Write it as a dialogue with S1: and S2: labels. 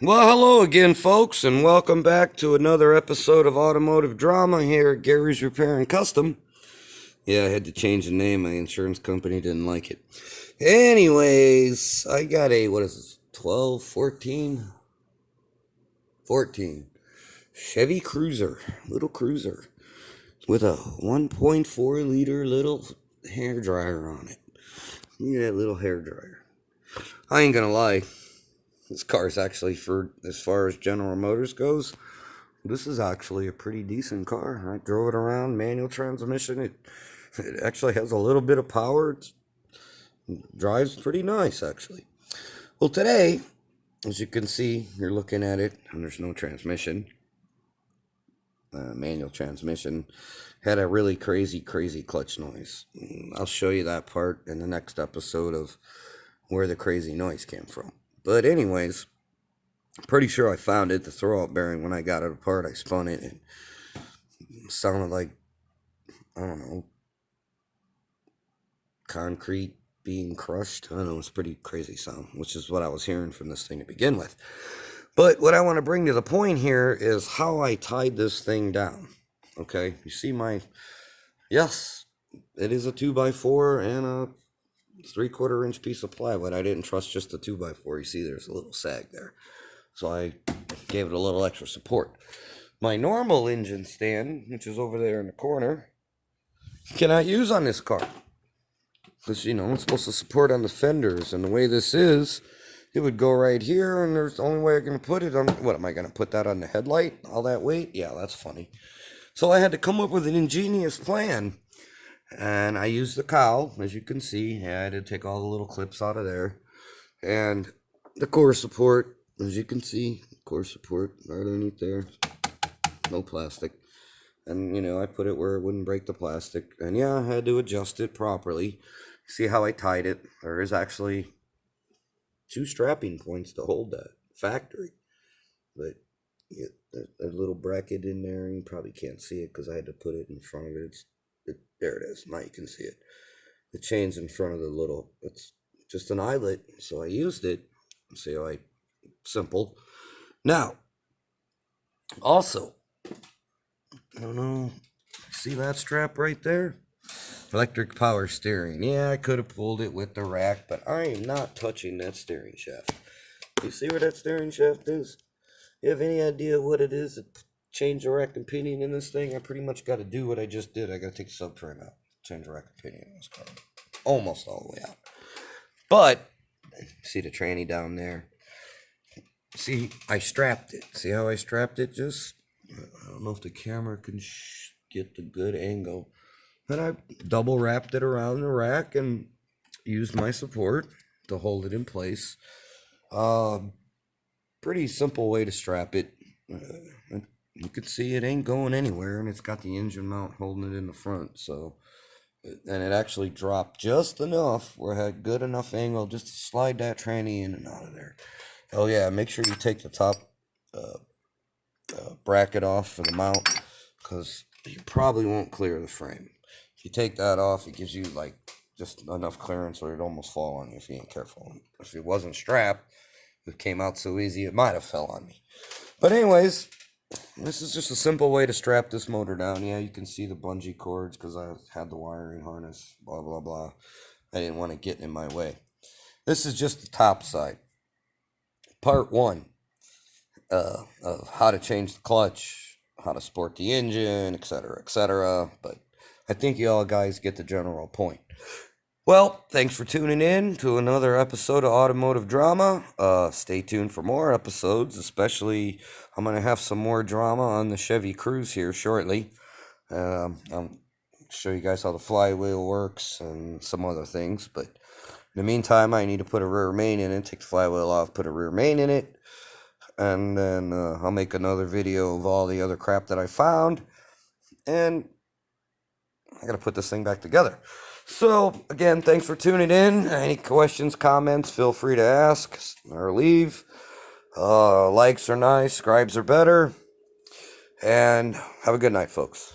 S1: Well, hello again, folks, and welcome back to another episode of Automotive Drama here at Gary's Repair and Custom. Yeah, I had to change the name. My insurance company didn't like it. Anyways, I got a, what is this, 12, 14 Chevy Cruze, little cruiser, with a 1.4 liter little hair dryer on it. Look at that little hair dryer. I ain't gonna lie. This car is actually, for as far as General Motors goes, this is actually a pretty decent car. I drove it around, manual transmission. It actually has a little bit of power. It drives pretty nice, actually. Well, today, as you can see, you're looking at it, and there's no transmission. Manual transmission. Had a really crazy clutch noise. I'll show you that part in the next episode of where the crazy noise came from. But anyways, pretty sure I found it, the throwout bearing. When I got it apart, I spun it, and it sounded like, I don't know, concrete being crushed. I don't know, it's pretty crazy sound, which is what I was hearing from this thing to begin with. But what I want to bring to the point here is how I tied this thing down. Okay, you see yes, it is a 2x4 and a 3/4 inch piece of plywood. I didn't trust just the 2x4. You see there's a little sag there. So I gave it a little extra support. My normal engine stand, which is over there in the corner, cannot use on this car. Because, it's supposed to support on the fenders. And the way this is, it would go right here. And there's the only way I'm going to put it on. What, am I going to put that on the headlight? All that weight? Yeah, that's funny. So I had to come up with an ingenious plan. And I used the cowl, as you can see. I had to take all the little clips out of there. And the core support, as you can see, core support right underneath there. No plastic. And, I put it where it wouldn't break the plastic. And yeah, I had to adjust it properly. See how I tied it? There is actually 2 strapping points to hold that. Factory. But yeah, there's a little bracket in there. You probably can't see it because I had to put it in front of it. There it is. Now you can see it. The chain's in front of the little, it's just an eyelet. So I used it. See how simple. Now, also, I don't know, see that strap right there? Electric power steering. Yeah, I could have pulled it with the rack, but I am not touching that steering shaft. You see where that steering shaft is? You have any idea what it is? Change the rack and pinion in this thing? I pretty much got to do what I just did. I got to take the subframe out. Change the rack and pinion in this car. Almost all the way out. But, see the tranny down there? See, I strapped it. See how I strapped it? I don't know if the camera can get the good angle. Then I double wrapped it around the rack and used my support to hold it in place. Pretty simple way to strap it. You can see it ain't going anywhere, and it's got the engine mount holding it in the front. So, and it actually dropped just enough where it had good enough angle just to slide that tranny in and out of there. Oh yeah, make sure you take the top bracket off for the mount, because you probably won't clear the frame. If you take that off, it gives you like just enough clearance or it'd almost fall on you if you ain't careful. If it wasn't strapped, it came out so easy it might have fell on me. But anyways, this is just a simple way to strap this motor down. Yeah, you can see the bungee cords because I had the wiring harness, blah blah blah. I didn't want to get in my way. This is just the top side. Part 1 of how to change the clutch, how to sport the engine, etc., etc. But I think you all guys get the general point. Well, thanks for tuning in to another episode of Automotive Drama. Stay tuned for more episodes, especially I'm going to have some more drama on the Chevy Cruze here shortly. I'll show you guys how the flywheel works and some other things. But in the meantime, I need to put a rear main in it, take the flywheel off, put a rear main in it. And then I'll make another video of all the other crap that I found. And I got to put this thing back together. So, again, thanks for tuning in. Any questions, comments, feel free to ask or leave. Likes are nice, scribes are better. And have a good night, folks.